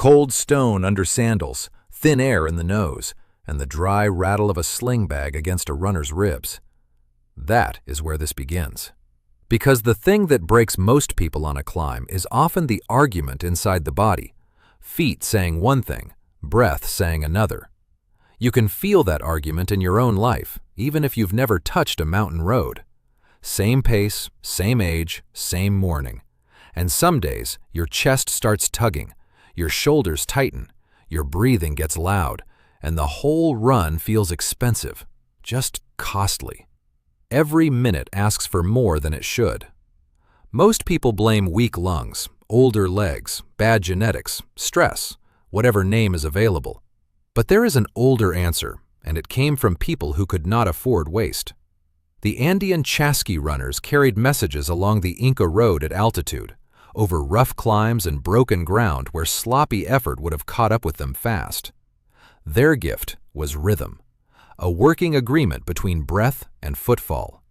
Cold stone under sandals, thin air in the nose, and the dry rattle of a sling bag against a runner's ribs. That is where this begins. Because the thing that breaks most people on a climb is often the argument inside the body, feet saying one thing, breath saying another. You can feel that argument in your own life, even if you've never touched a mountain road. Same pace, same age, same morning. And some days, your chest starts tugging, your shoulders tighten, your breathing gets loud, and the whole run feels expensive, just costly. Every minute asks for more than it should. Most people blame weak lungs, older legs, bad genetics, stress, whatever name is available. But there is an older answer, and it came from people who could not afford waste. The Andean chasqui runners carried messages along the Inca road at altitude, over rough climbs and broken ground where sloppy effort would have caught up with them fast. Their gift was rhythm, a working agreement between breath and footfall.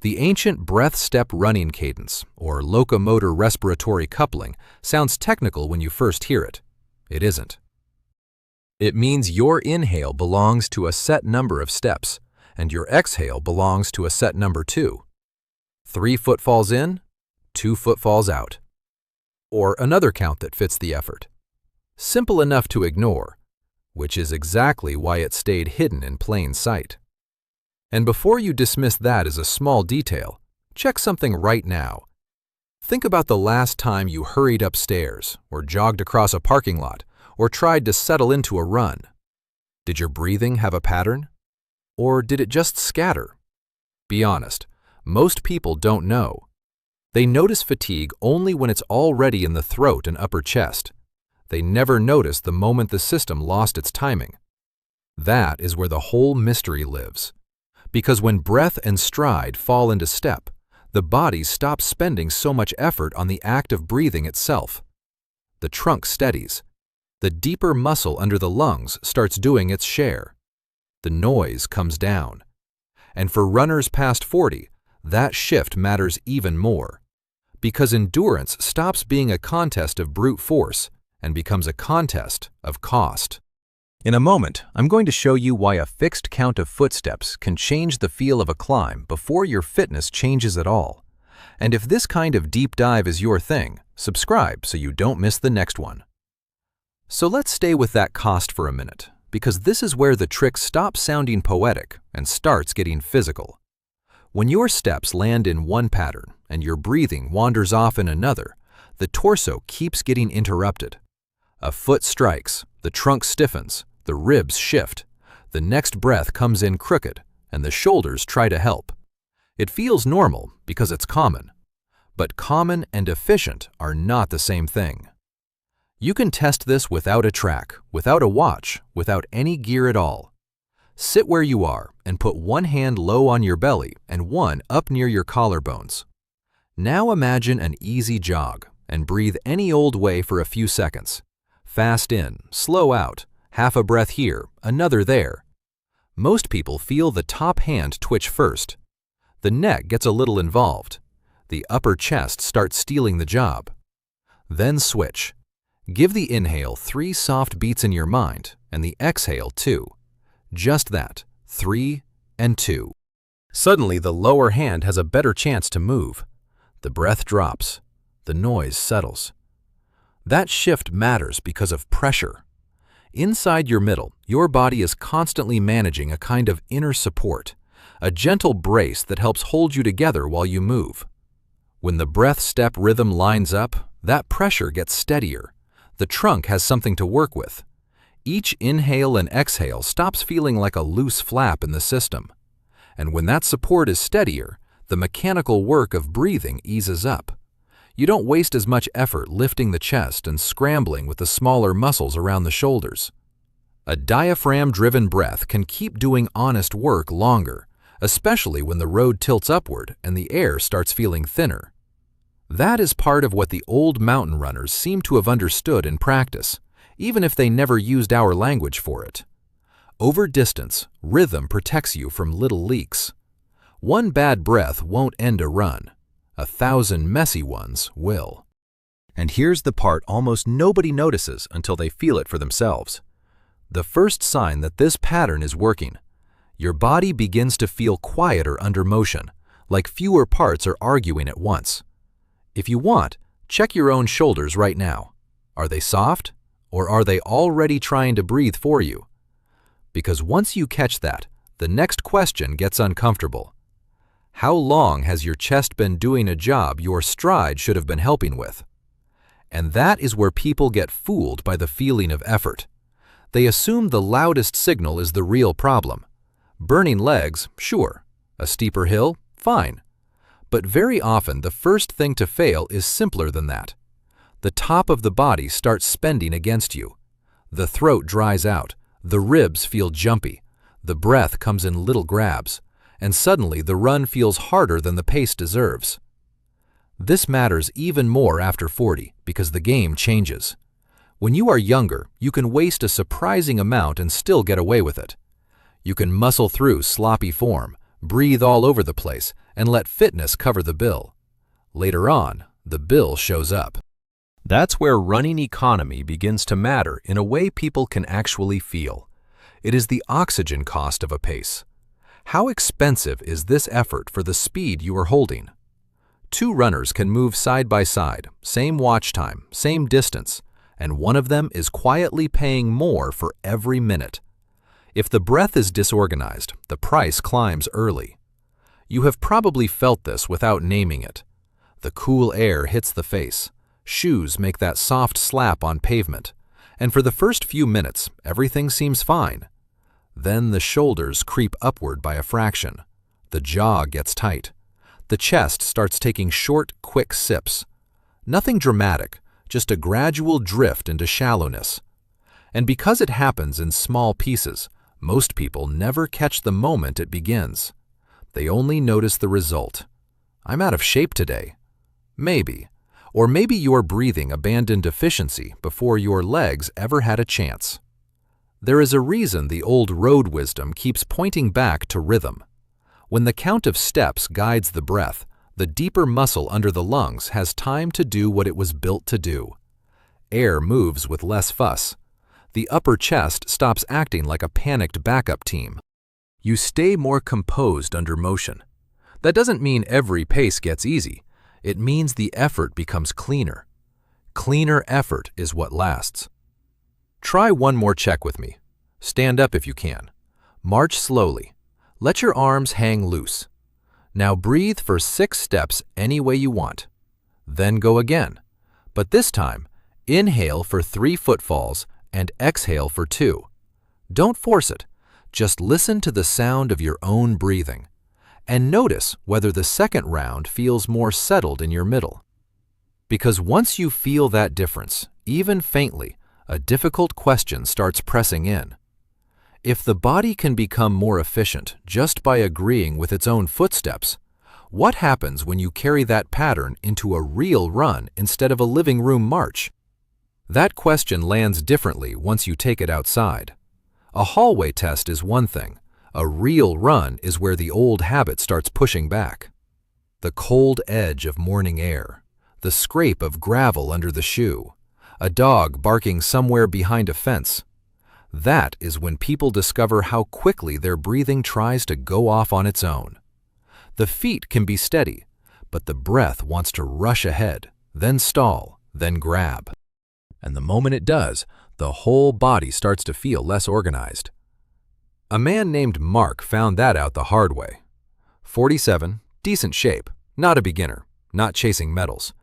The ancient breath-step running cadence, or locomotor respiratory coupling, sounds technical when you first hear it. It isn't. It means your inhale belongs to a set number of steps, and your exhale belongs to a set number too. 3 footfalls in, 2 footfalls out. Or another count that fits the effort. Simple enough to ignore, which is exactly why it stayed hidden in plain sight. And before you dismiss that as a small detail, check something right now. Think about the last time you hurried upstairs, or jogged across a parking lot, or tried to settle into a run. Did your breathing have a pattern? Or did it just scatter? Be honest, most people don't know. They notice fatigue only when it's already in the throat and upper chest. They never notice the moment the system lost its timing. That is where the whole mystery lives. Because when breath and stride fall into step, the body stops spending so much effort on the act of breathing itself. The trunk steadies. The deeper muscle under the lungs starts doing its share. The noise comes down. And for runners past 40, that shift matters even more. Because endurance stops being a contest of brute force and becomes a contest of cost. In a moment, I'm going to show you why a fixed count of footsteps can change the feel of a climb before your fitness changes at all. And if this kind of deep dive is your thing, subscribe so you don't miss the next one. So let's stay with that cost for a minute, because this is where the trick stops sounding poetic and starts getting physical. When your steps land in one pattern and your breathing wanders off in another, the torso keeps getting interrupted. A foot strikes, the trunk stiffens, the ribs shift, the next breath comes in crooked, and the shoulders try to help. It feels normal because it's common. But common and efficient are not the same thing. You can test this without a track, without a watch, without any gear at all. Sit where you are and put one hand low on your belly and one up near your collarbones. Now imagine an easy jog and breathe any old way for a few seconds. Fast in, slow out, half a breath here, another there. Most people feel the top hand twitch first. The neck gets a little involved. The upper chest starts stealing the job. Then switch. Give the inhale 3 soft beats in your mind and the exhale 2. Just that, 3 and 2. Suddenly the lower hand has a better chance to move. The breath drops. The noise settles. That shift matters because of pressure. Inside your middle, your body is constantly managing a kind of inner support, a gentle brace that helps hold you together while you move. When the breath-step rhythm lines up, that pressure gets steadier. The trunk has something to work with. Each inhale and exhale stops feeling like a loose flap in the system. And when that support is steadier, the mechanical work of breathing eases up. You don't waste as much effort lifting the chest and scrambling with the smaller muscles around the shoulders. A diaphragm-driven breath can keep doing honest work longer, especially when the road tilts upward and the air starts feeling thinner. That is part of what the old mountain runners seem to have understood in practice, even if they never used our language for it. Over distance, rhythm protects you from little leaks. One bad breath won't end a run. 1,000 messy ones will. And here's the part almost nobody notices until they feel it for themselves. The first sign that this pattern is working. Your body begins to feel quieter under motion, like fewer parts are arguing at once. If you want, check your own shoulders right now. Are they soft, or are they already trying to breathe for you? Because once you catch that, the next question gets uncomfortable. How long has your chest been doing a job your stride should have been helping with? And that is where people get fooled by the feeling of effort. They assume the loudest signal is the real problem. Burning legs, sure. A steeper hill, fine. But very often the first thing to fail is simpler than that. The top of the body starts spending against you. The throat dries out, the ribs feel jumpy, the breath comes in little grabs, and suddenly the run feels harder than the pace deserves. This matters even more after 40 because the game changes. When you are younger, you can waste a surprising amount and still get away with it. You can muscle through sloppy form, breathe all over the place, and let fitness cover the bill. Later on, the bill shows up. That's where running economy begins to matter in a way people can actually feel. It is the oxygen cost of a pace. How expensive is this effort for the speed you are holding? Two runners can move side by side, same watch time, same distance, and one of them is quietly paying more for every minute. If the breath is disorganized, the price climbs early. You have probably felt this without naming it. The cool air hits the face, shoes make that soft slap on pavement, and for the first few minutes, everything seems fine. Then the shoulders creep upward by a fraction. The jaw gets tight. The chest starts taking short, quick sips. Nothing dramatic, just a gradual drift into shallowness. And because it happens in small pieces, most people never catch the moment it begins. They only notice the result. I'm out of shape today. Maybe. Or maybe your breathing abandoned efficiency before your legs ever had a chance. There is a reason the old road wisdom keeps pointing back to rhythm. When the count of steps guides the breath, the deeper muscle under the lungs has time to do what it was built to do. Air moves with less fuss. The upper chest stops acting like a panicked backup team. You stay more composed under motion. That doesn't mean every pace gets easy. It means the effort becomes cleaner. Cleaner effort is what lasts. Try one more check with me. Stand up if you can. March slowly. Let your arms hang loose. Now breathe for 6 steps any way you want. Then go again. But this time, inhale for 3 footfalls and exhale for 2. Don't force it. Just listen to the sound of your own breathing. And notice whether the second round feels more settled in your middle. Because once you feel that difference, even faintly, a difficult question starts pressing in. If the body can become more efficient just by agreeing with its own footsteps, what happens when you carry that pattern into a real run instead of a living room march? That question lands differently once you take it outside. A hallway test is one thing. A real run is where the old habit starts pushing back. The cold edge of morning air, the scrape of gravel under the shoe, a dog barking somewhere behind a fence. That is when people discover how quickly their breathing tries to go off on its own. The feet can be steady, but the breath wants to rush ahead, then stall, then grab. And the moment it does, the whole body starts to feel less organized. A man named Mark found that out the hard way. 47, decent shape, not a beginner, not chasing medals.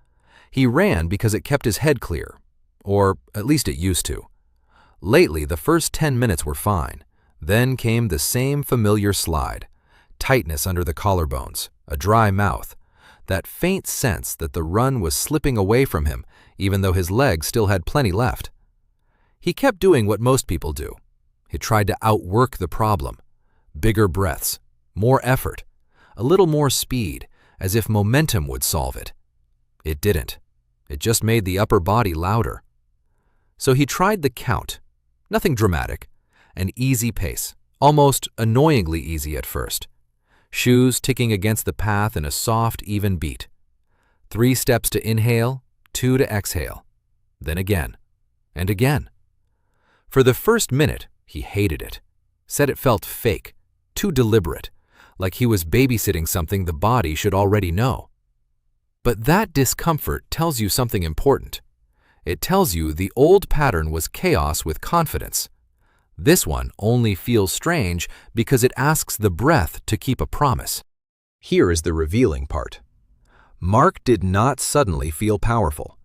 He ran because it kept his head clear, or at least it used to. Lately, the first 10 minutes were fine. Then came the same familiar slide. Tightness under the collarbones, a dry mouth, that faint sense that the run was slipping away from him even though his legs still had plenty left. He kept doing what most people do. He tried to outwork the problem. Bigger breaths, more effort, a little more speed, as if momentum would solve it. It didn't. It just made the upper body louder. So he tried the count. Nothing dramatic. An easy pace, almost annoyingly easy at first. Shoes ticking against the path in a soft, even beat. 3 steps to inhale, 2 to exhale, then again, and again. For the first minute, he hated it, said it felt fake, too deliberate, like he was babysitting something the body should already know. But that discomfort tells you something important. It tells you the old pattern was chaos with confidence. This one only feels strange because it asks the breath to keep a promise. Here is the revealing part. Mark did not suddenly feel powerful.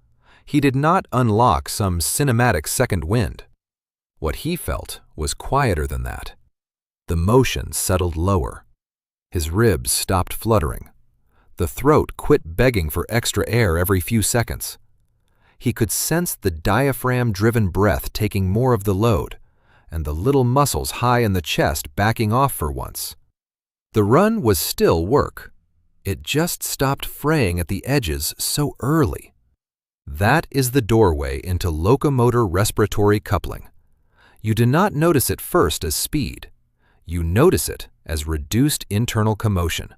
He did not unlock some cinematic second wind. What he felt was quieter than that. The motion settled lower. His ribs stopped fluttering. The throat quit begging for extra air every few seconds. He could sense the diaphragm-driven breath taking more of the load, and the little muscles high in the chest backing off for once. The run was still work. It just stopped fraying at the edges so early. That is the doorway into locomotor respiratory coupling. You do not notice it first as speed. You notice it as reduced internal commotion.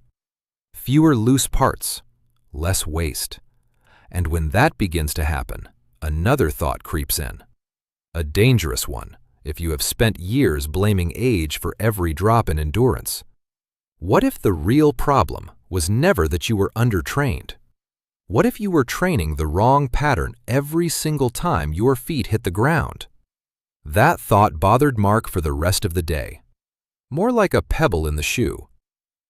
Fewer loose parts, less waste. And when that begins to happen, another thought creeps in. A dangerous one, if you have spent years blaming age for every drop in endurance. What if the real problem was never that you were undertrained? What if you were training the wrong pattern every single time your feet hit the ground? That thought bothered Mark for the rest of the day. More like a pebble in the shoe.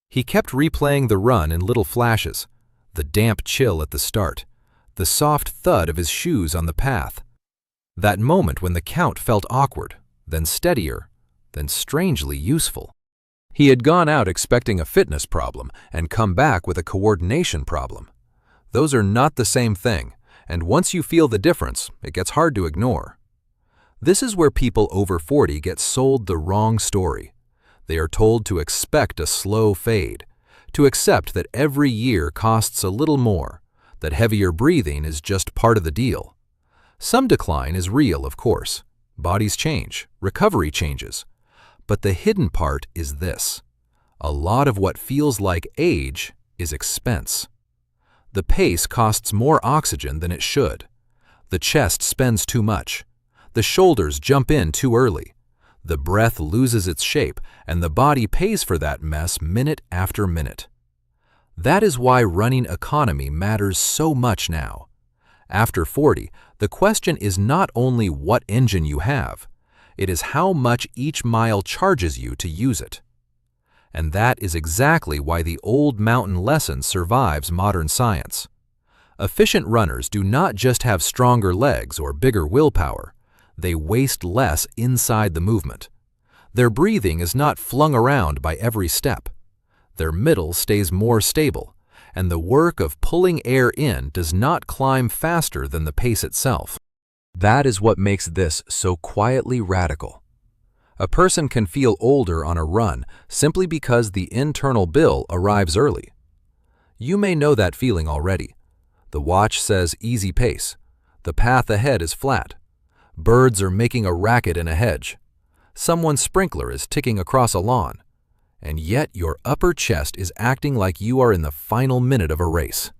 He kept replaying the run in little flashes, the damp chill at the start, the soft thud of his shoes on the path. That moment when the count felt awkward, then steadier, then strangely useful. He had gone out expecting a fitness problem and come back with a coordination problem. Those are not the same thing, and once you feel the difference, it gets hard to ignore. This is where people over 40 get sold the wrong story. They are told to expect a slow fade, to accept that every year costs a little more, that heavier breathing is just part of the deal. Some decline is real, of course. Bodies change, recovery changes. But the hidden part is this. A lot of what feels like age is expense. The pace costs more oxygen than it should. The chest spends too much. The shoulders jump in too early. The breath loses its shape, and the body pays for that mess minute after minute. That is why running economy matters so much now. After 40, the question is not only what engine you have, it is how much each mile charges you to use it. And that is exactly why the old mountain lesson survives modern science. Efficient runners do not just have stronger legs or bigger willpower. They waste less inside the movement. Their breathing is not flung around by every step. Their middle stays more stable, and the work of pulling air in does not climb faster than the pace itself. That is what makes this so quietly radical. A person can feel older on a run simply because the internal bill arrives early. You may know that feeling already. The watch says easy pace. The path ahead is flat. Birds are making a racket in a hedge. Someone's sprinkler is ticking across a lawn. And yet your upper chest is acting like you are in the final minute of a race.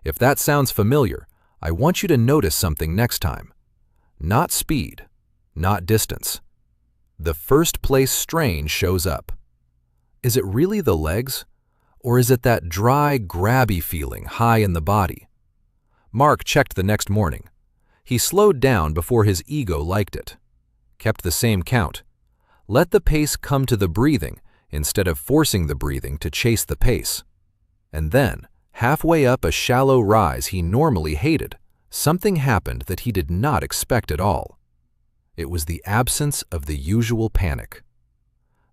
If that sounds familiar, I want you to notice something next time. Not speed, not distance. The first place strain shows up. Is it really the legs? Or is it that dry, grabby feeling high in the body? Mark checked the next morning. He slowed down before his ego liked it. Kept the same count. Let the pace come to the breathing instead of forcing the breathing to chase the pace. And then, halfway up a shallow rise he normally hated, something happened that he did not expect at all. It was the absence of the usual panic.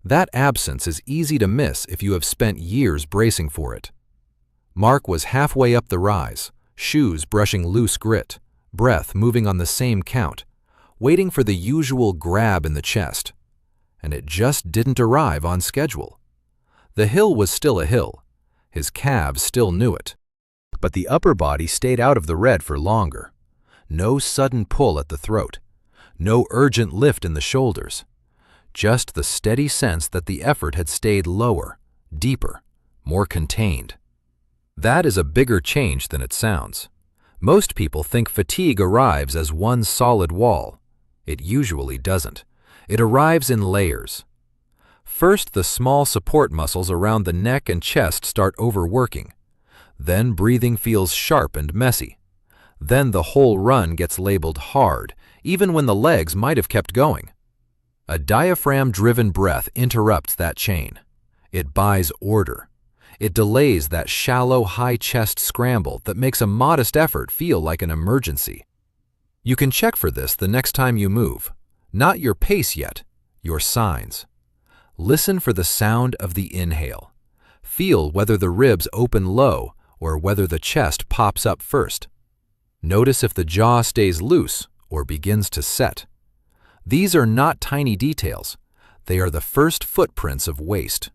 That absence is easy to miss if you have spent years bracing for it. Mark was halfway up the rise, shoes brushing loose grit, breath moving on the same count, waiting for the usual grab in the chest. And it just didn't arrive on schedule. The hill was still a hill. His calves still knew it. But the upper body stayed out of the red for longer. No sudden pull at the throat. No urgent lift in the shoulders. Just the steady sense that the effort had stayed lower, deeper, more contained. That is a bigger change than it sounds. Most people think fatigue arrives as one solid wall. It usually doesn't. It arrives in layers. First, the small support muscles around the neck and chest start overworking. Then breathing feels sharp and messy. Then the whole run gets labeled hard, even when the legs might have kept going. A diaphragm-driven breath interrupts that chain. It buys order. It delays that shallow, high-chest scramble that makes a modest effort feel like an emergency. You can check for this the next time you move. Not your pace yet, your signs. Listen for the sound of the inhale. Feel whether the ribs open low or whether the chest pops up first. Notice if the jaw stays loose or begins to set. These are not tiny details. They are the first footprints of waste.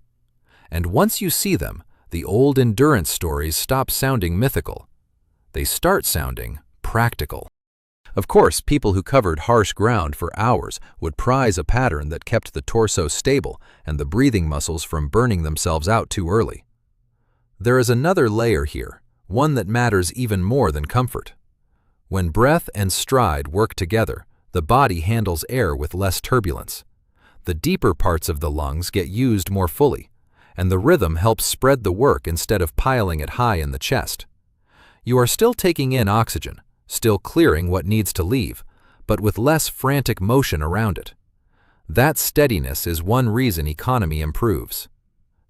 And once you see them, the old endurance stories stop sounding mythical. They start sounding practical. Of course, people who covered harsh ground for hours would prize a pattern that kept the torso stable and the breathing muscles from burning themselves out too early. There is another layer here, one that matters even more than comfort. When breath and stride work together, the body handles air with less turbulence. The deeper parts of the lungs get used more fully, and the rhythm helps spread the work instead of piling it high in the chest. You are still taking in oxygen, still clearing what needs to leave, but with less frantic motion around it. That steadiness is one reason economy improves.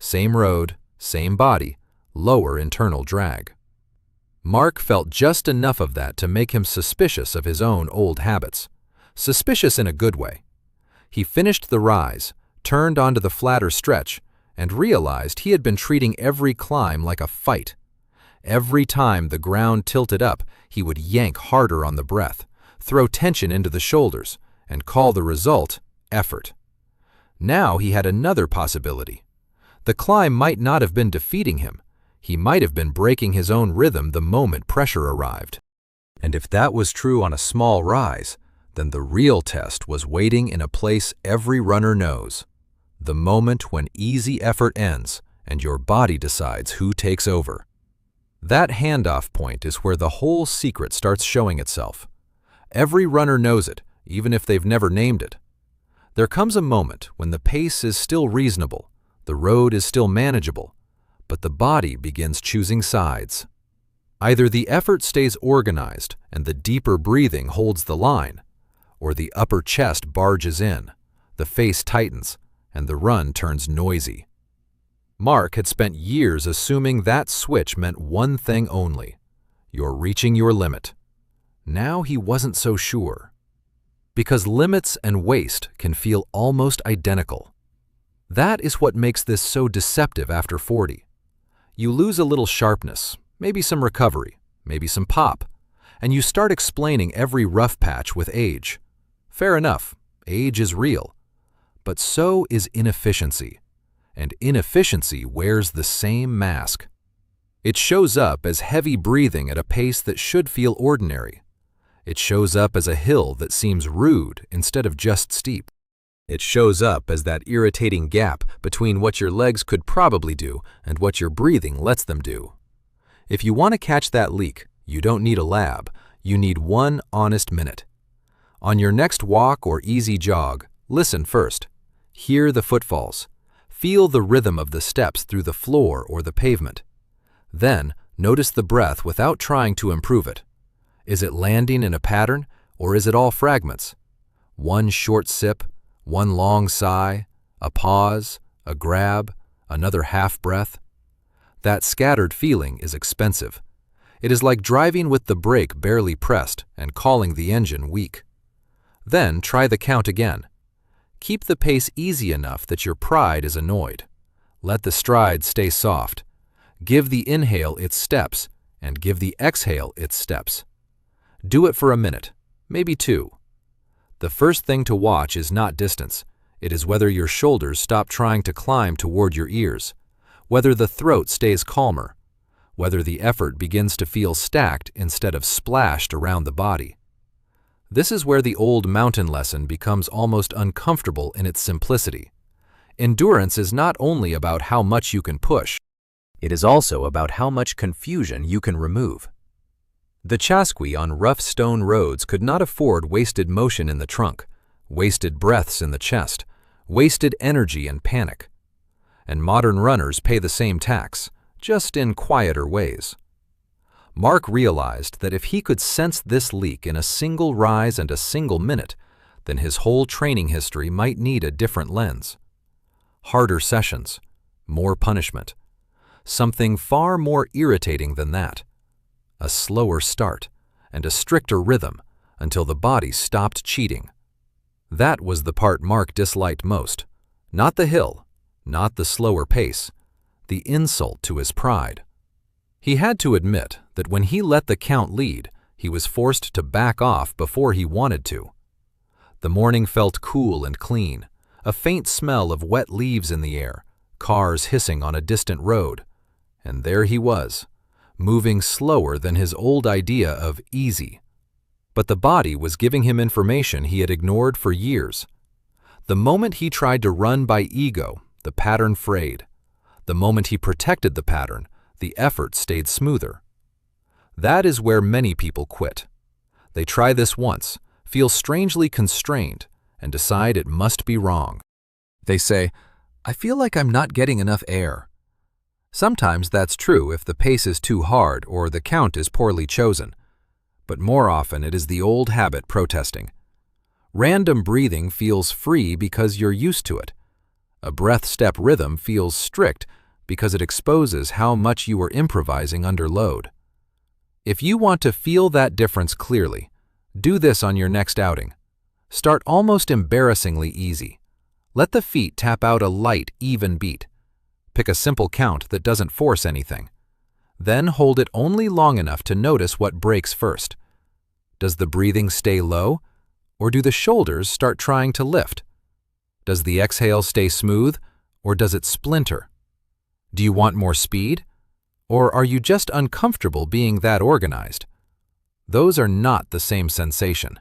Same road, same body, lower internal drag. Mark felt just enough of that to make him suspicious of his own old habits. Suspicious in a good way. He finished the rise, turned onto the flatter stretch, and realized he had been treating every climb like a fight. Every time the ground tilted up, he would yank harder on the breath, throw tension into the shoulders, and call the result effort. Now he had another possibility. The climb might not have been defeating him. He might have been breaking his own rhythm the moment pressure arrived. And if that was true on a small rise, then the real test was waiting in a place every runner knows. The moment when easy effort ends and your body decides who takes over. That handoff point is where the whole secret starts showing itself. Every runner knows it, even if they've never named it. There comes a moment when the pace is still reasonable, the road is still manageable, but the body begins choosing sides. Either the effort stays organized and the deeper breathing holds the line, or the upper chest barges in, the face tightens, and the run turns noisy. Mark had spent years assuming that switch meant one thing only: you're reaching your limit. Now he wasn't so sure. Because limits and waste can feel almost identical. That is what makes this so deceptive after 40. You lose a little sharpness, maybe some recovery, maybe some pop, and you start explaining every rough patch with age. Fair enough, age is real. But so is inefficiency, and inefficiency wears the same mask. It shows up as heavy breathing at a pace that should feel ordinary. It shows up as a hill that seems rude instead of just steep. It shows up as that irritating gap between what your legs could probably do and what your breathing lets them do. If you want to catch that leak, you don't need a lab, you need one honest minute. On your next walk or easy jog, listen first. Hear the footfalls. Feel the rhythm of the steps through the floor or the pavement. Then, notice the breath without trying to improve it. Is it landing in a pattern, or is it all fragments? One short sip, one long sigh, a pause, a grab, another half breath. That scattered feeling is expensive. It is like driving with the brake barely pressed and calling the engine weak. Then try the count again. Keep the pace easy enough that your pride is annoyed. Let the stride stay soft. Give the inhale its steps, and give the exhale its steps. Do it for a minute, maybe 2. The first thing to watch is not distance. It is whether your shoulders stop trying to climb toward your ears, whether the throat stays calmer, whether the effort begins to feel stacked instead of splashed around the body. This is where the old mountain lesson becomes almost uncomfortable in its simplicity. Endurance is not only about how much you can push, it is also about how much confusion you can remove. The chasqui on rough stone roads could not afford wasted motion in the trunk, wasted breaths in the chest, wasted energy and panic. And modern runners pay the same tax, just in quieter ways. Mark realized that if he could sense this leak in a single rise and a single minute, then his whole training history might need a different lens. Harder sessions, more punishment. Something far more irritating than that. A slower start and a stricter rhythm until the body stopped cheating. That was the part Mark disliked most. Not the hill, not the slower pace, the insult to his pride. He had to admit that when he let the count lead, he was forced to back off before he wanted to. The morning felt cool and clean, a faint smell of wet leaves in the air, cars hissing on a distant road. And there he was, moving slower than his old idea of easy. But the body was giving him information he had ignored for years. The moment he tried to run by ego, the pattern frayed. The moment he protected the pattern, the effort stayed smoother. That is where many people quit. They try this once, feel strangely constrained, and decide it must be wrong. They say, "I feel like I'm not getting enough air." Sometimes that's true if the pace is too hard or the count is poorly chosen. But more often it is the old habit protesting. Random breathing feels free because you're used to it. A breath-step rhythm feels strict because it exposes how much you are improvising under load. If you want to feel that difference clearly, do this on your next outing. Start almost embarrassingly easy. Let the feet tap out a light, even beat. Pick a simple count that doesn't force anything. Then hold it only long enough to notice what breaks first. Does the breathing stay low, or do the shoulders start trying to lift? Does the exhale stay smooth, or does it splinter? Do you want more speed, or are you just uncomfortable being that organized? Those are not the same sensation.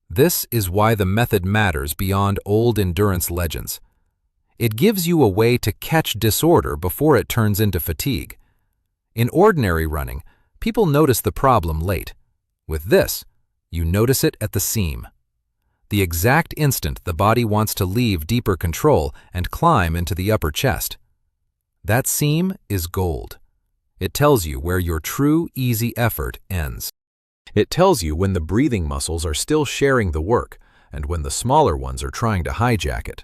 This is why the method matters beyond old endurance legends. It gives you a way to catch disorder before it turns into fatigue. In ordinary running, people notice the problem late. With this, you notice it at the seam. The exact instant the body wants to leave deeper control and climb into the upper chest. That seam is gold. It tells you where your true, easy effort ends. It tells you when the breathing muscles are still sharing the work and when the smaller ones are trying to hijack it.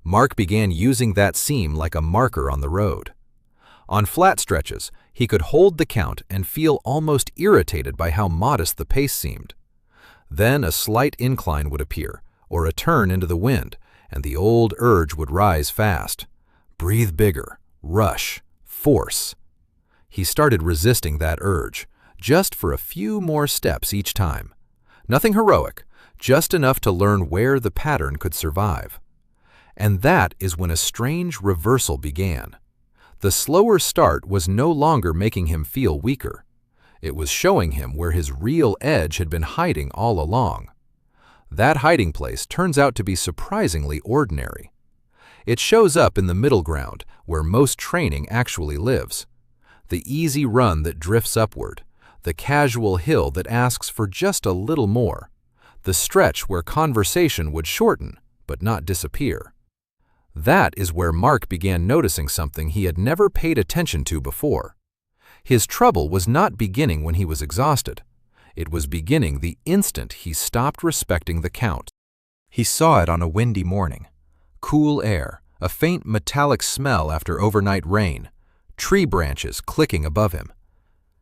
Mark began using that seam like a marker on the road. On flat stretches, he could hold the count and feel almost irritated by how modest the pace seemed. Then a slight incline would appear, or a turn into the wind, and the old urge would rise fast. Breathe bigger, rush, force. He started resisting that urge, just for a few more steps each time. Nothing heroic, just enough to learn where the pattern could survive. And that is when a strange reversal began. The slower start was no longer making him feel weaker. It was showing him where his real edge had been hiding all along. That hiding place turns out to be surprisingly ordinary. It shows up in the middle ground, where most training actually lives. The easy run that drifts upward, the casual hill that asks for just a little more, the stretch where conversation would shorten but not disappear. That is where Mark began noticing something he had never paid attention to before. His trouble was not beginning when he was exhausted. It was beginning the instant he stopped respecting the count. He saw it on a windy morning. Cool air, a faint metallic smell after overnight rain, tree branches clicking above him.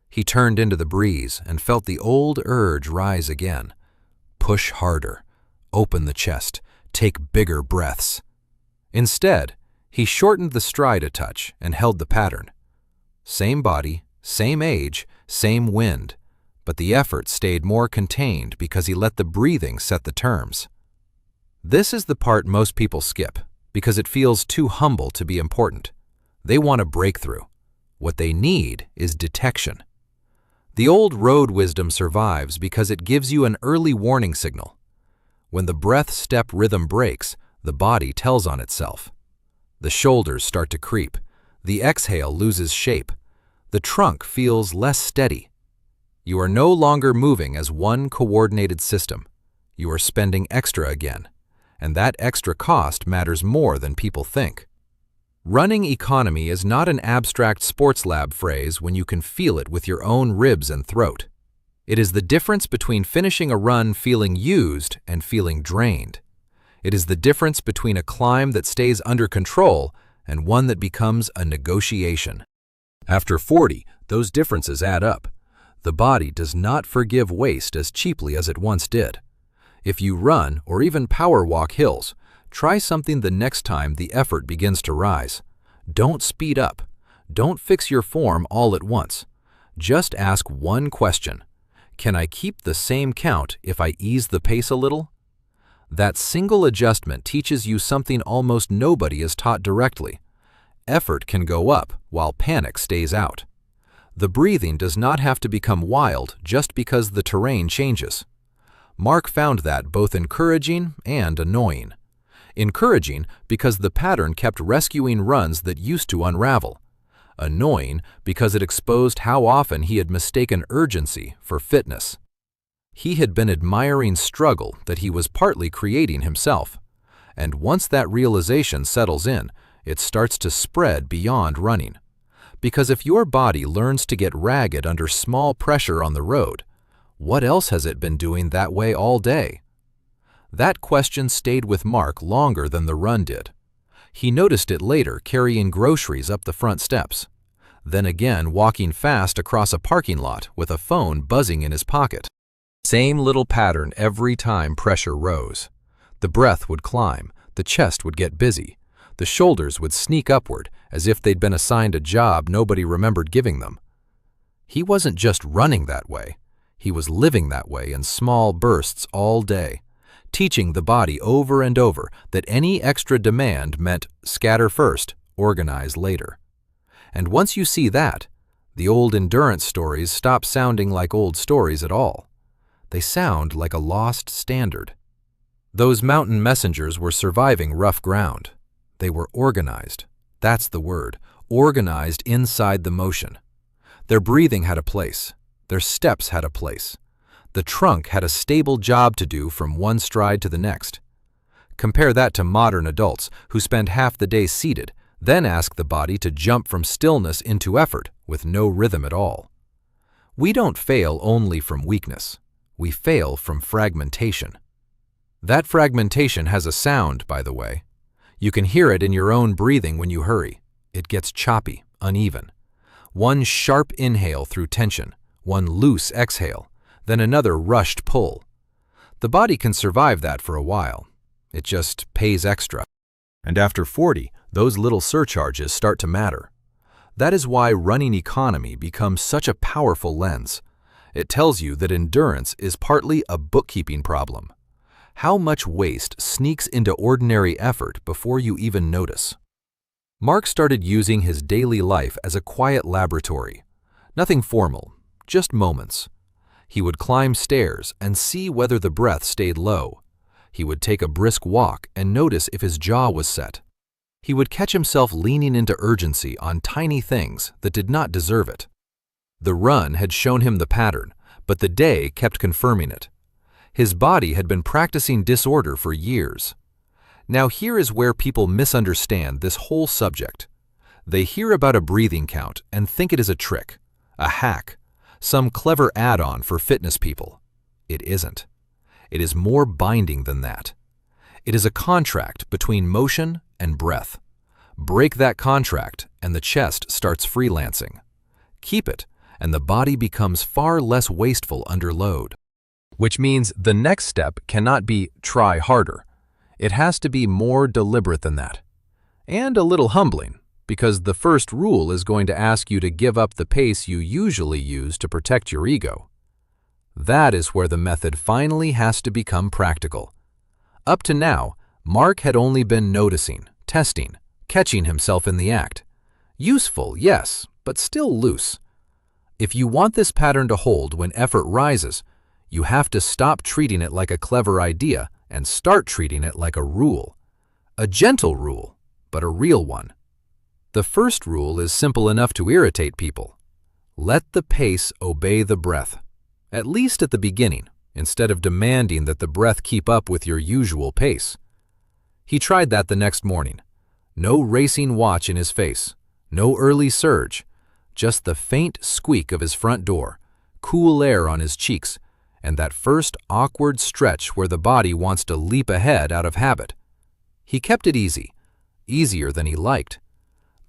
He turned into the breeze and felt the old urge rise again. Push harder, open the chest, take bigger breaths. Instead, he shortened the stride a touch and held the pattern. Same body, same age, same wind, but the effort stayed more contained because he let the breathing set the terms. This is the part most people skip because it feels too humble to be important. They want a breakthrough. What they need is detection. The old road wisdom survives because it gives you an early warning signal. When the breath-step rhythm breaks, the body tells on itself. The shoulders start to creep. The exhale loses shape. The trunk feels less steady. You are no longer moving as one coordinated system. You are spending extra again, and that extra cost matters more than people think. Running economy is not an abstract sports lab phrase when you can feel it with your own ribs and throat. It is the difference between finishing a run feeling used and feeling drained. It is the difference between a climb that stays under control and one that becomes a negotiation. After 40, those differences add up. The body does not forgive waste as cheaply as it once did. If you run or even power walk hills, try something the next time the effort begins to rise. Don't speed up. Don't fix your form all at once. Just ask one question. Can I keep the same count if I ease the pace a little? That single adjustment teaches you something almost nobody is taught directly. Effort can go up while panic stays out. The breathing does not have to become wild just because the terrain changes. Mark found that both encouraging and annoying. Encouraging because the pattern kept rescuing runs that used to unravel. Annoying because it exposed how often he had mistaken urgency for fitness. He had been admiring struggle that he was partly creating himself. And once that realization settles in, it starts to spread beyond running. Because if your body learns to get ragged under small pressure on the road, what else has it been doing that way all day? That question stayed with Mark longer than the run did. He noticed it later carrying groceries up the front steps, then again walking fast across a parking lot with a phone buzzing in his pocket. Same little pattern every time pressure rose. The breath would climb, the chest would get busy, the shoulders would sneak upward as if they'd been assigned a job nobody remembered giving them. He wasn't just running that way, he was living that way in small bursts all day, teaching the body over and over that any extra demand meant scatter first, organize later. And once you see that, the old endurance stories stop sounding like old stories at all. They sound like a lost standard. Those mountain messengers were surviving rough ground. They were organized. That's the word, organized inside the motion. Their breathing had a place. Their steps had a place. The trunk had a stable job to do from one stride to the next. Compare that to modern adults who spend half the day seated, then ask the body to jump from stillness into effort with no rhythm at all. We don't fail only from weakness. We fail from fragmentation. That fragmentation has a sound, by the way. You can hear it in your own breathing when you hurry. It gets choppy, uneven. One sharp inhale through tension, one loose exhale, then another rushed pull. The body can survive that for a while. It just pays extra. And after 40, those little surcharges start to matter. That is why running economy becomes such a powerful lens. It tells you that endurance is partly a bookkeeping problem. How much waste sneaks into ordinary effort before you even notice? Mark started using his daily life as a quiet laboratory. Nothing formal, just moments. He would climb stairs and see whether the breath stayed low. He would take a brisk walk and notice if his jaw was set. He would catch himself leaning into urgency on tiny things that did not deserve it. The run had shown him the pattern, but the day kept confirming it. His body had been practicing disorder for years. Now here is where people misunderstand this whole subject. They hear about a breathing count and think it is a trick, a hack, some clever add-on for fitness people. It isn't. It is more binding than that. It is a contract between motion and breath. Break that contract and the chest starts freelancing. Keep it, and the body becomes far less wasteful under load. Which means the next step cannot be try harder. It has to be more deliberate than that. And a little humbling, because the first rule is going to ask you to give up the pace you usually use to protect your ego. That is where the method finally has to become practical. Up to now, Mark had only been noticing, testing, catching himself in the act. Useful, yes, but still loose. If you want this pattern to hold when effort rises, you have to stop treating it like a clever idea and start treating it like a rule. A gentle rule, but a real one. The first rule is simple enough to irritate people. Let the pace obey the breath. at least at the beginning, instead of demanding that the breath keep up with your usual pace. He tried that the next morning. No racing watch in his face, no early surge, just the faint squeak of his front door, cool air on his cheeks, and that first awkward stretch where the body wants to leap ahead out of habit. He kept it easy, easier than he liked.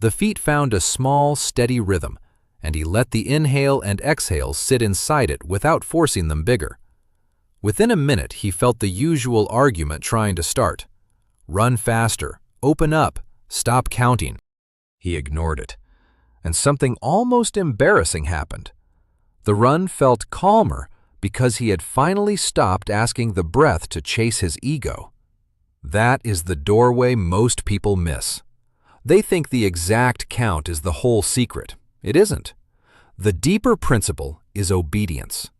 The feet found a small, steady rhythm, and he let the inhale and exhale sit inside it without forcing them bigger. Within a minute, he felt the usual argument trying to start. Run faster, open up, stop counting. He ignored it, and something almost embarrassing happened. The run felt calmer because he had finally stopped asking the breath to chase his ego. That is the doorway most people miss. They think the exact count is the whole secret. It isn't. The deeper principle is obedience.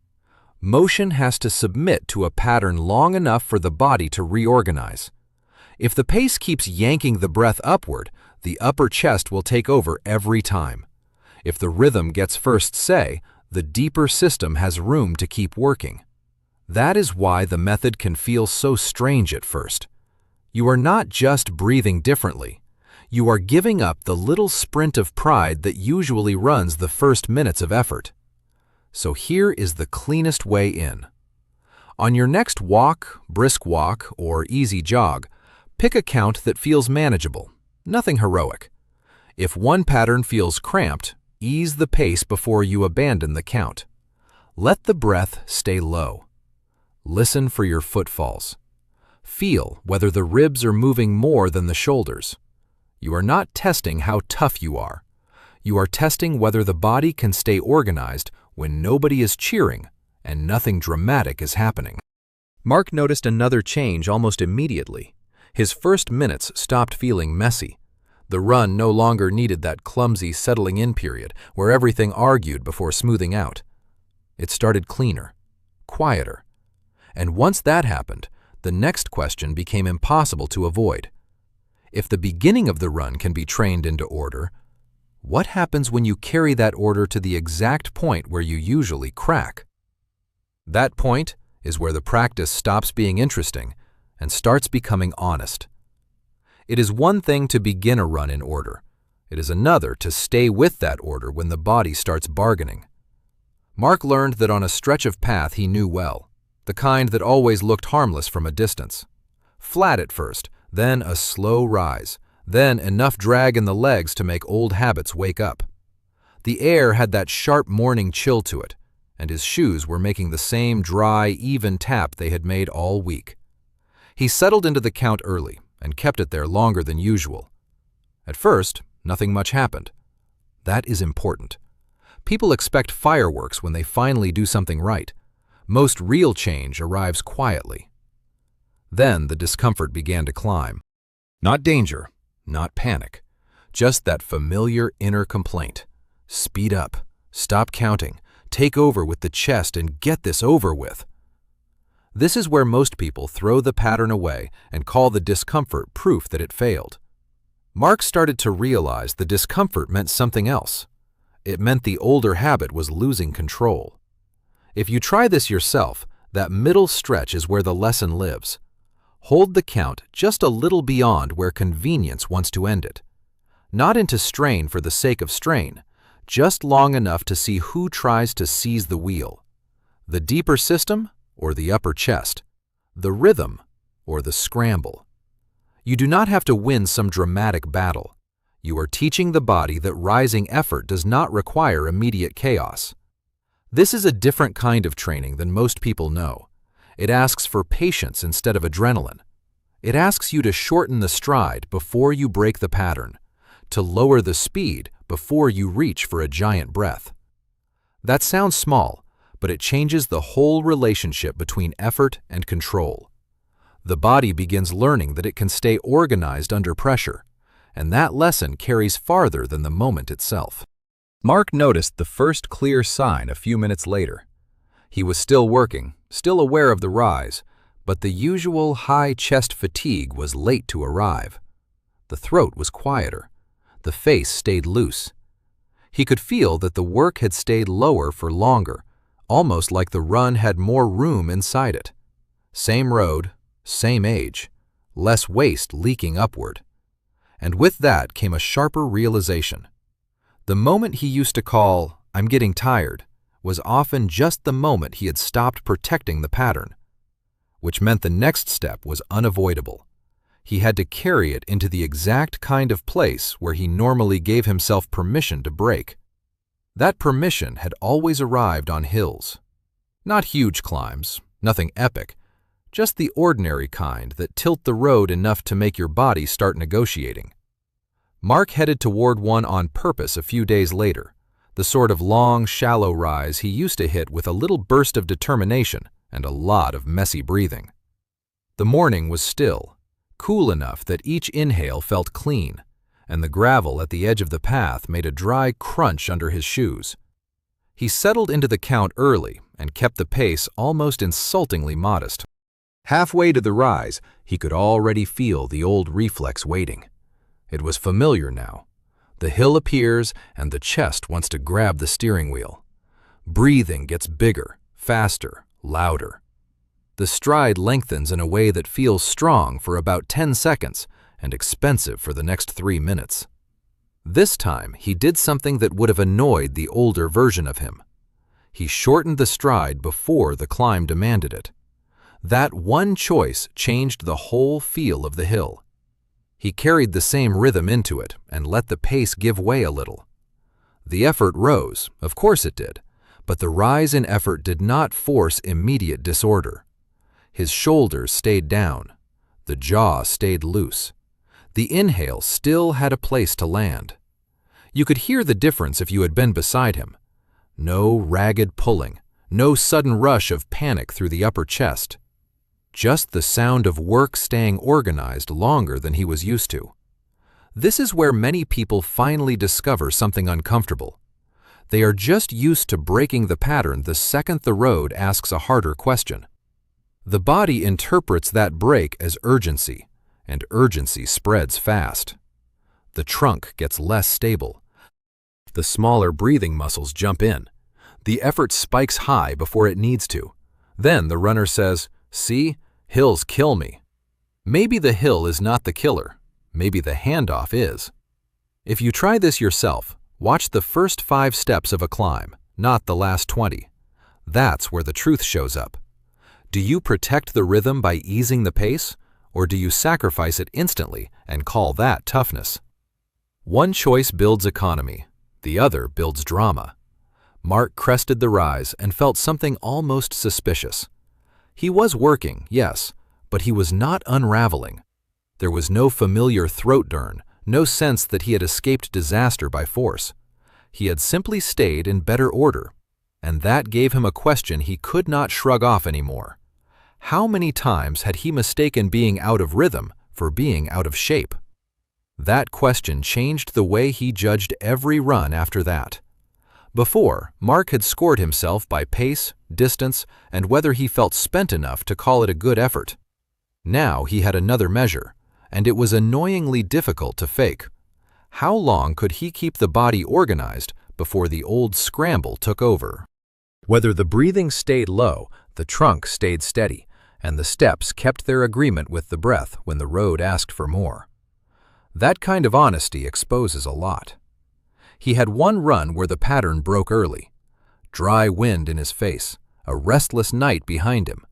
Motion has to submit to a pattern long enough for the body to reorganize. If the pace keeps yanking the breath upward, the upper chest will take over every time. If the rhythm gets first say, the deeper system has room to keep working. That is why the method can feel so strange at first. You are not just breathing differently. You are giving up the little sprint of pride that usually runs the first minutes of effort. So here is the cleanest way in. On your next walk, brisk walk, or easy jog, pick a count that feels manageable, nothing heroic. If one pattern feels cramped, ease the pace before you abandon the count. Let the breath stay low. Listen for your footfalls. Feel whether the ribs are moving more than the shoulders. You are not testing how tough you are. You are testing whether the body can stay organized when nobody is cheering and nothing dramatic is happening. Mark noticed another change almost immediately. His first minutes stopped feeling messy. The run no longer needed that clumsy settling-in period where everything argued before smoothing out. It started cleaner, quieter. And once that happened, the next question became impossible to avoid. If the beginning of the run can be trained into order, what happens when you carry that order to the exact point where you usually crack? That point is where the practice stops being interesting and starts becoming honest. It is one thing to begin a run in order. It is another to stay with that order when the body starts bargaining. Mark learned that on a stretch of path he knew well, the kind that always looked harmless from a distance. Flat at first, then a slow rise, then enough drag in the legs to make old habits wake up. The air had that sharp morning chill to it, and his shoes were making the same dry, even tap they had made all week. He settled into the count early and kept it there longer than usual. At first, nothing much happened. That is important. People expect fireworks when they finally do something right. Most real change arrives quietly. Then the discomfort began to climb. Not danger, not panic, just that familiar inner complaint. Speed up, stop counting, take over with the chest and get this over with. This is where most people throw the pattern away and call the discomfort proof that it failed. Mark started to realize the discomfort meant something else. It meant the older habit was losing control. If you try this yourself, that middle stretch is where the lesson lives. Hold the count just a little beyond where convenience wants to end it. Not into strain for the sake of strain, just long enough to see who tries to seize the wheel. The deeper system or the upper chest, the rhythm or the scramble. You do not have to win some dramatic battle. You are teaching the body that rising effort does not require immediate chaos. This is a different kind of training than most people know. It asks for patience instead of adrenaline. It asks you to shorten the stride before you break the pattern, to lower the speed before you reach for a giant breath. That sounds small, but it changes the whole relationship between effort and control. The body begins learning that it can stay organized under pressure, and that lesson carries farther than the moment itself. Mark noticed the first clear sign a few minutes later. He was still working, still aware of the rise, but the usual high chest fatigue was late to arrive. The throat was quieter. The face stayed loose. He could feel that the work had stayed lower for longer, almost like the run had more room inside it. Same road, same age, less waste leaking upward. And with that came a sharper realization. The moment he used to call, "I'm getting tired," was often just the moment he had stopped protecting the pattern, which meant the next step was unavoidable. He had to carry it into the exact kind of place where he normally gave himself permission to break. That permission had always arrived on hills. Not huge climbs, nothing epic, just the ordinary kind that tilt the road enough to make your body start negotiating. Mark headed toward one on purpose a few days later, the sort of long, shallow rise he used to hit with a little burst of determination and a lot of messy breathing. The morning was still, cool enough that each inhale felt clean, and the gravel at the edge of the path made a dry crunch under his shoes. He settled into the count early and kept the pace almost insultingly modest. Halfway to the rise, he could already feel the old reflex waiting. It was familiar now. The hill appears and the chest wants to grab the steering wheel. Breathing gets bigger, faster, louder. The stride lengthens in a way that feels strong for about 10 seconds and expensive for the next 3 minutes. This time, he did something that would have annoyed the older version of him. He shortened the stride before the climb demanded it. That one choice changed the whole feel of the hill. He carried the same rhythm into it and let the pace give way a little. The effort rose, of course it did, but the rise in effort did not force immediate disorder. His shoulders stayed down. The jaw stayed loose. The inhale still had a place to land. You could hear the difference if you had been beside him. No ragged pulling, no sudden rush of panic through the upper chest. Just the sound of work staying organized longer than he was used to. This is where many people finally discover something uncomfortable. They are just used to breaking the pattern the second the road asks a harder question. The body interprets that break as urgency, and urgency spreads fast. The trunk gets less stable. The smaller breathing muscles jump in. The effort spikes high before it needs to. Then the runner says, "See, hills kill me." Maybe the hill is not the killer. Maybe the handoff is. If you try this yourself, watch the first 5 steps of a climb, not the last 20. That's where the truth shows up. Do you protect the rhythm by easing the pace, or do you sacrifice it instantly and call that toughness? One choice builds economy, the other builds drama. Mark crested the rise and felt something almost suspicious. He was working, yes, but he was not unraveling. There was no familiar throat burn, no sense that he had escaped disaster by force. He had simply stayed in better order, and that gave him a question he could not shrug off anymore. How many times had he mistaken being out of rhythm for being out of shape? That question changed the way he judged every run after that. Before, Mark had scored himself by pace, distance, and whether he felt spent enough to call it a good effort. Now he had another measure, and it was annoyingly difficult to fake. How long could he keep the body organized before the old scramble took over? Whether the breathing stayed low, the trunk stayed steady, and the steps kept their agreement with the breath when the road asked for more. That kind of honesty exposes a lot. He had one run where the pattern broke early. Dry wind in his face, a restless night behind him,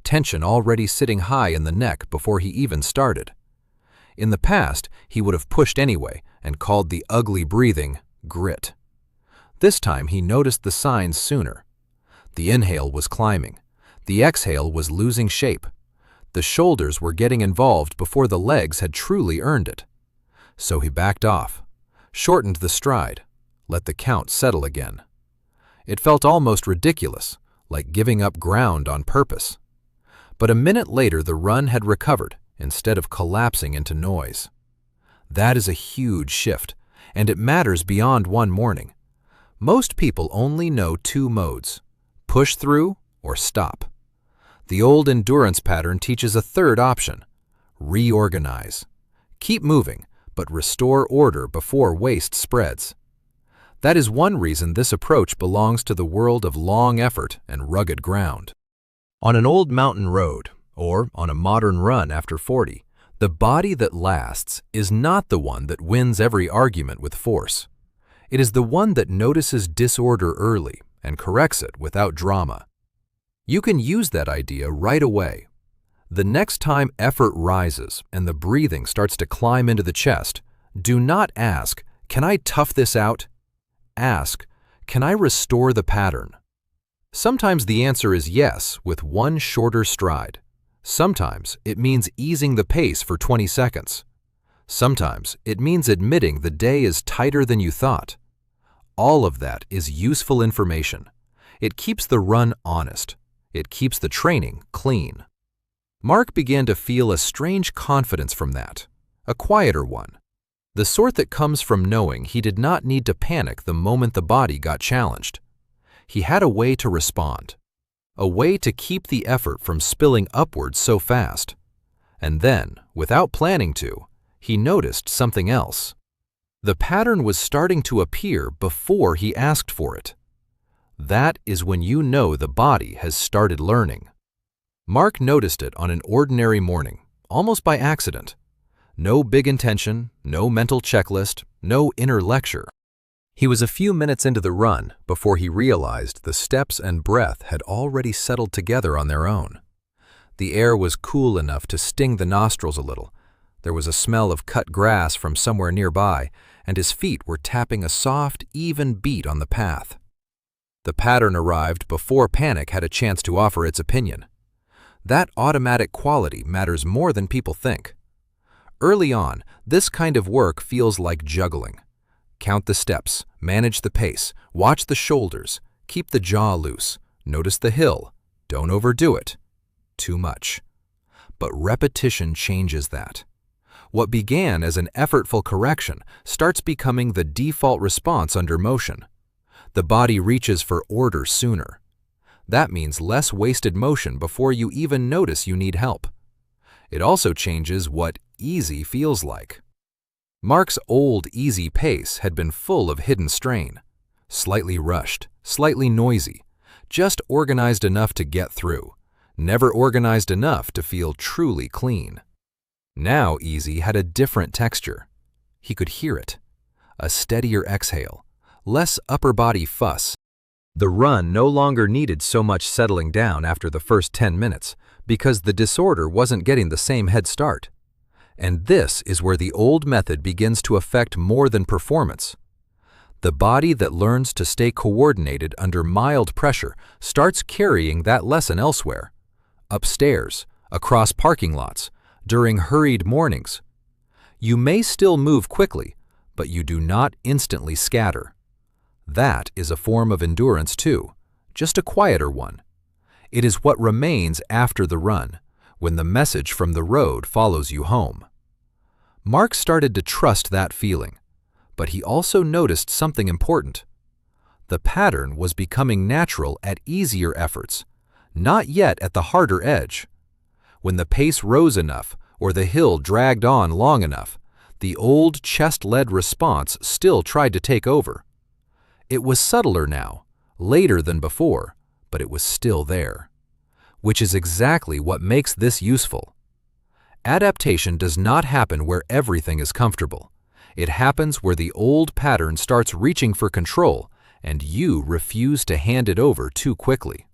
tension already sitting high in the neck before he even started. In the past, he would have pushed anyway and called the ugly breathing grit. This time he noticed the signs sooner. The inhale was climbing. The exhale was losing shape. The shoulders were getting involved before the legs had truly earned it. So he backed off, shortened the stride, let the count settle again. It felt almost ridiculous, like giving up ground on purpose. But a minute later the run had recovered instead of collapsing into noise. That is a huge shift, and it matters beyond one morning. Most people only know 2 modes, push through or stop. The old endurance pattern teaches a third option, reorganize. Keep moving, but restore order before waste spreads. That is one reason this approach belongs to the world of long effort and rugged ground. On an old mountain road, or on a modern run after 40, the body that lasts is not the one that wins every argument with force. It is the one that notices disorder early and corrects it without drama. You can use that idea right away. The next time effort rises and the breathing starts to climb into the chest, do not ask, "Can I tough this out?" Ask, "Can I restore the pattern?" Sometimes the answer is yes, with one shorter stride. Sometimes it means easing the pace for 20 seconds. Sometimes it means admitting the day is tighter than you thought. All of that is useful information. It keeps the run honest. It keeps the training clean. Mark began to feel a strange confidence from that, a quieter one, the sort that comes from knowing he did not need to panic the moment the body got challenged. He had a way to respond, a way to keep the effort from spilling upwards so fast. And then, without planning to, he noticed something else. The pattern was starting to appear before he asked for it. That is when you know the body has started learning. Mark noticed it on an ordinary morning, almost by accident. No big intention, no mental checklist, no inner lecture. He was a few minutes into the run before he realized the steps and breath had already settled together on their own. The air was cool enough to sting the nostrils a little. There was a smell of cut grass from somewhere nearby, and his feet were tapping a soft, even beat on the path. The pattern arrived before panic had a chance to offer its opinion. That automatic quality matters more than people think. Early on, this kind of work feels like juggling. Count the steps, manage the pace, watch the shoulders, keep the jaw loose, notice the hill, don't overdo it. Too much. But repetition changes that. What began as an effortful correction starts becoming the default response under motion. The body reaches for order sooner. That means less wasted motion before you even notice you need help. It also changes what easy feels like. Mark's old easy pace had been full of hidden strain. Slightly rushed, slightly noisy, just organized enough to get through, never organized enough to feel truly clean. Now easy had a different texture. He could hear it. A steadier exhale, less upper body fuss. The run no longer needed so much settling down after the first 10 minutes because the disorder wasn't getting the same head start. And this is where the old method begins to affect more than performance. The body that learns to stay coordinated under mild pressure starts carrying that lesson elsewhere. Upstairs, across parking lots, during hurried mornings. You may still move quickly, but you do not instantly scatter. That is a form of endurance too, just a quieter one. It is what remains after the run, when the message from the road follows you home. Mark started to trust that feeling, but he also noticed something important. The pattern was becoming natural at easier efforts, not yet at the harder edge. When the pace rose enough or the hill dragged on long enough, the old chest-led response still tried to take over. It was subtler now, later than before, but it was still there. Which is exactly what makes this useful. Adaptation does not happen where everything is comfortable. It happens where the old pattern starts reaching for control and you refuse to hand it over too quickly.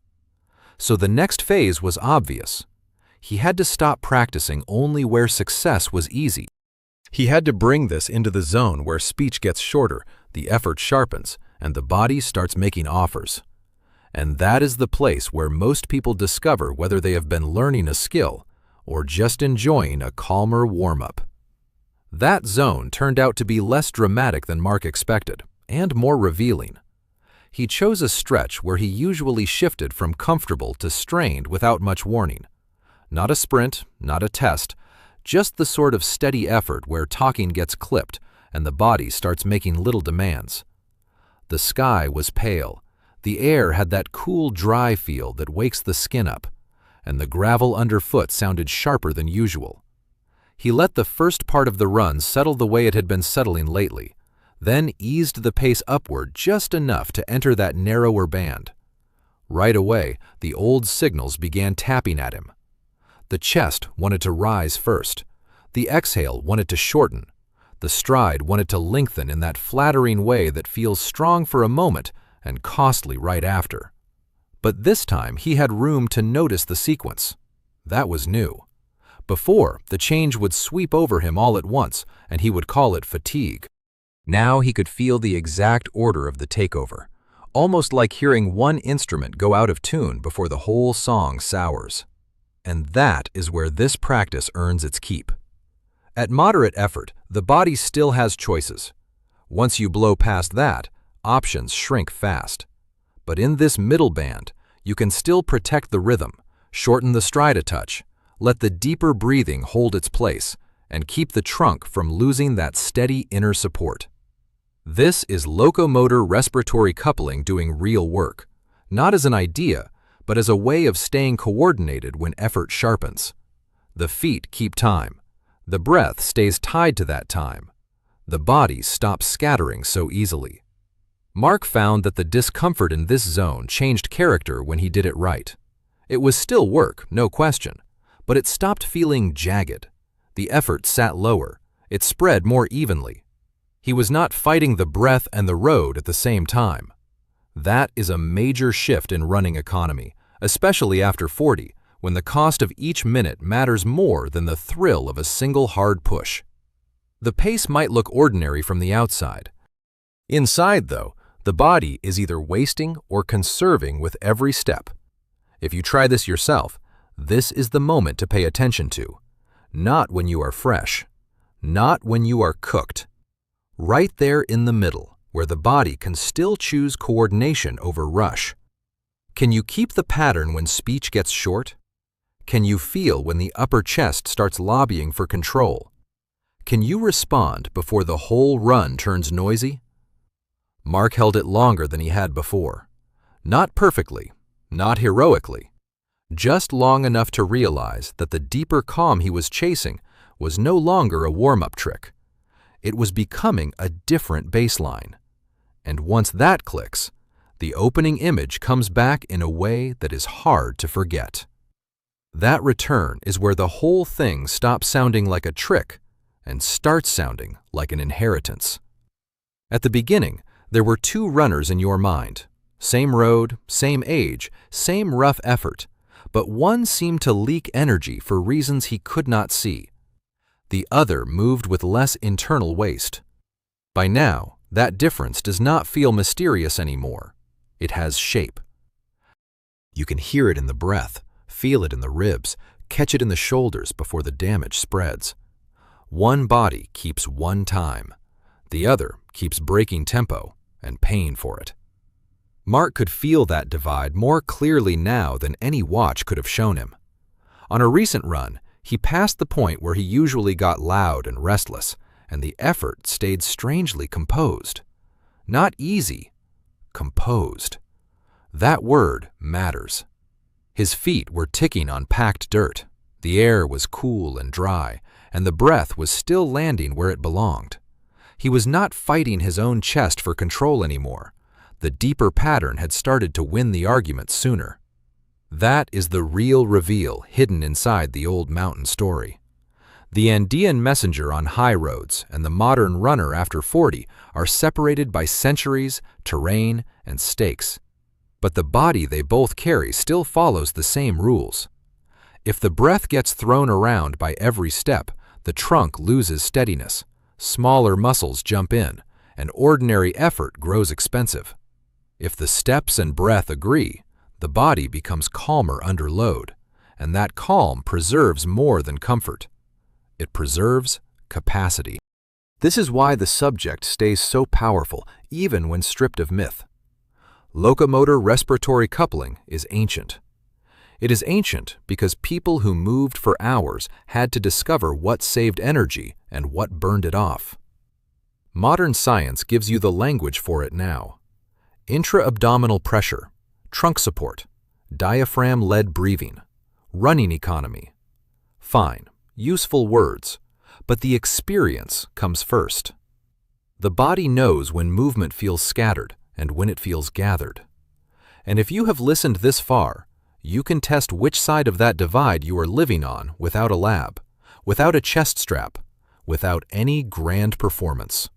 So the next phase was obvious. He had to stop practicing only where success was easy. He had to bring this into the zone where speech gets shorter, the effort sharpens, and the body starts making offers. And that is the place where most people discover whether they have been learning a skill or just enjoying a calmer warm-up. That zone turned out to be less dramatic than Mark expected, and more revealing. He chose a stretch where he usually shifted from comfortable to strained without much warning. Not a sprint, not a test, just the sort of steady effort where talking gets clipped and the body starts making little demands. The sky was pale. The air had that cool, dry feel that wakes the skin up, and the gravel underfoot sounded sharper than usual. He let the first part of the run settle the way it had been settling lately, then eased the pace upward just enough to enter that narrower band. Right away, the old signals began tapping at him. The chest wanted to rise first. The exhale wanted to shorten. The stride wanted to lengthen in that flattering way that feels strong for a moment and costly right after. But this time he had room to notice the sequence. That was new. Before, the change would sweep over him all at once, and he would call it fatigue. Now he could feel the exact order of the takeover, almost like hearing one instrument go out of tune before the whole song sours. And that is where this practice earns its keep. At moderate effort, the body still has choices. Once you blow past that, options shrink fast. But in this middle band, you can still protect the rhythm, shorten the stride a touch, let the deeper breathing hold its place, and keep the trunk from losing that steady inner support. This is locomotor respiratory coupling doing real work, not as an idea, but as a way of staying coordinated when effort sharpens. The feet keep time. The breath stays tied to that time. The body stops scattering so easily. Mark found that the discomfort in this zone changed character when he did it right. It was still work, no question, but it stopped feeling jagged. The effort sat lower. It spread more evenly. He was not fighting the breath and the road at the same time. That is a major shift in running economy, especially after 40, when the cost of each minute matters more than the thrill of a single hard push. The pace might look ordinary from the outside. Inside, though, the body is either wasting or conserving with every step. If you try this yourself, this is the moment to pay attention to. Not when you are fresh. Not when you are cooked. Right there in the middle, where the body can still choose coordination over rush. Can you keep the pattern when speech gets short? Can you feel when the upper chest starts lobbying for control? Can you respond before the whole run turns noisy? Mark held it longer than he had before. Not perfectly, not heroically, just long enough to realize that the deeper calm he was chasing was no longer a warm-up trick. It was becoming a different baseline. And once that clicks, the opening image comes back in a way that is hard to forget. That return is where the whole thing stops sounding like a trick and starts sounding like an inheritance. At the beginning, there were two runners in your mind. Same road, same age, same rough effort, but one seemed to leak energy for reasons he could not see. The other moved with less internal waste. By now, that difference does not feel mysterious anymore. It has shape. You can hear it in the breath, feel it in the ribs, catch it in the shoulders before the damage spreads. One body keeps one time. The other keeps breaking tempo and paying for it. Mark could feel that divide more clearly now than any watch could have shown him. On a recent run, he passed the point where he usually got loud and restless, and the effort stayed strangely composed. Not easy, composed. That word matters. His feet were ticking on packed dirt. The air was cool and dry, and the breath was still landing where it belonged. He was not fighting his own chest for control anymore. The deeper pattern had started to win the argument sooner. That is the real reveal hidden inside the old mountain story. The Andean messenger on high roads and the modern runner after 40 are separated by centuries, terrain, and stakes. But the body they both carry still follows the same rules. If the breath gets thrown around by every step, the trunk loses steadiness, smaller muscles jump in, and ordinary effort grows expensive. If the steps and breath agree, the body becomes calmer under load, and that calm preserves more than comfort. It preserves capacity. This is why the subject stays so powerful, even when stripped of myth. Locomotor respiratory coupling is ancient. It is ancient because people who moved for hours had to discover what saved energy and what burned it off. Modern science gives you the language for it now. Intra-abdominal pressure, trunk support, diaphragm-led breathing, running economy. Fine, useful words, but the experience comes first. The body knows when movement feels scattered and when it feels gathered. And if you have listened this far, you can test which side of that divide you are living on without a lab, without a chest strap, without any grand performance.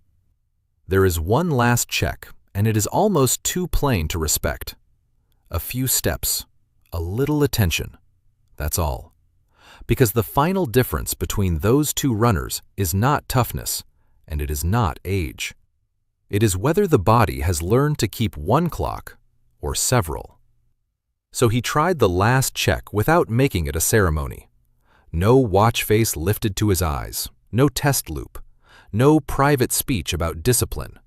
There is one last check, and it is almost too plain to respect. A few steps, a little attention, that's all. Because the final difference between those two runners is not toughness, and it is not age. It is whether the body has learned to keep one clock or several. So he tried the last check without making it a ceremony. No watch face lifted to his eyes, no test loop, no private speech about discipline.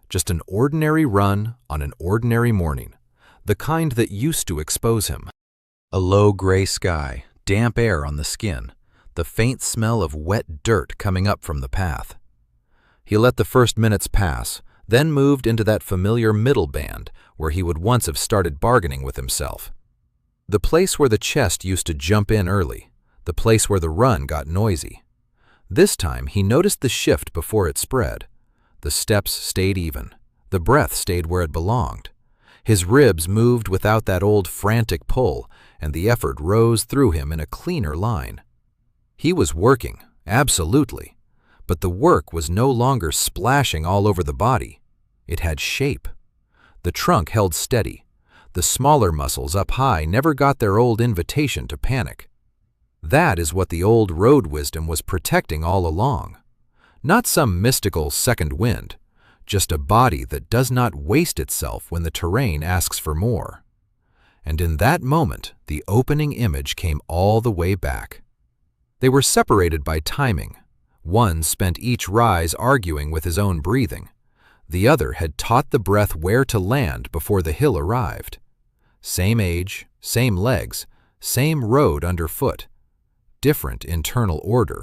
Just an ordinary run on an ordinary morning, the kind that used to expose him. A low gray sky, damp air on the skin, the faint smell of wet dirt coming up from the path. He let the first minutes pass, then moved into that familiar middle band where he would once have started bargaining with himself. The place where the chest used to jump in early, the place where the run got noisy. This time he noticed the shift before it spread. The steps stayed even. The breath stayed where it belonged. His ribs moved without that old frantic pull, and the effort rose through him in a cleaner line. He was working, absolutely, but the work was no longer splashing all over the body. It had shape. The trunk held steady. The smaller muscles up high never got their old invitation to panic. That is what the old road wisdom was protecting all along. Not some mystical second wind, just a body that does not waste itself when the terrain asks for more. And in that moment, the opening image came all the way back. They were separated by timing. One spent each rise arguing with his own breathing. The other had taught the breath where to land before the hill arrived. Same age, same legs, same road underfoot. Different internal order.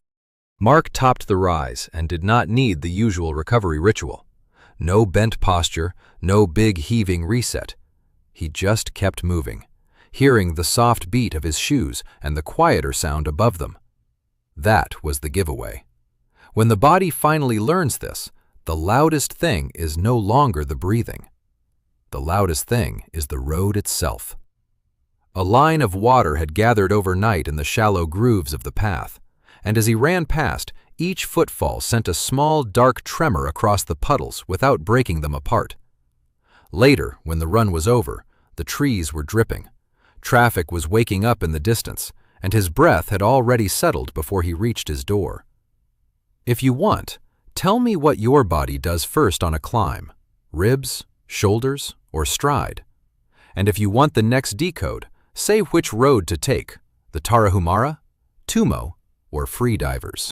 Mark topped the rise and did not need the usual recovery ritual. No bent posture, no big heaving reset. He just kept moving, hearing the soft beat of his shoes and the quieter sound above them. That was the giveaway. When the body finally learns this, the loudest thing is no longer the breathing. The loudest thing is the road itself. A line of water had gathered overnight in the shallow grooves of the path, and as he ran past, each footfall sent a small dark tremor across the puddles without breaking them apart. Later, when the run was over, the trees were dripping. Traffic was waking up in the distance, and his breath had already settled before he reached his door. If you want, tell me what your body does first on a climb: ribs, shoulders, or stride. And if you want the next decode, say which road to take, the Tarahumara, Tumo, or free divers.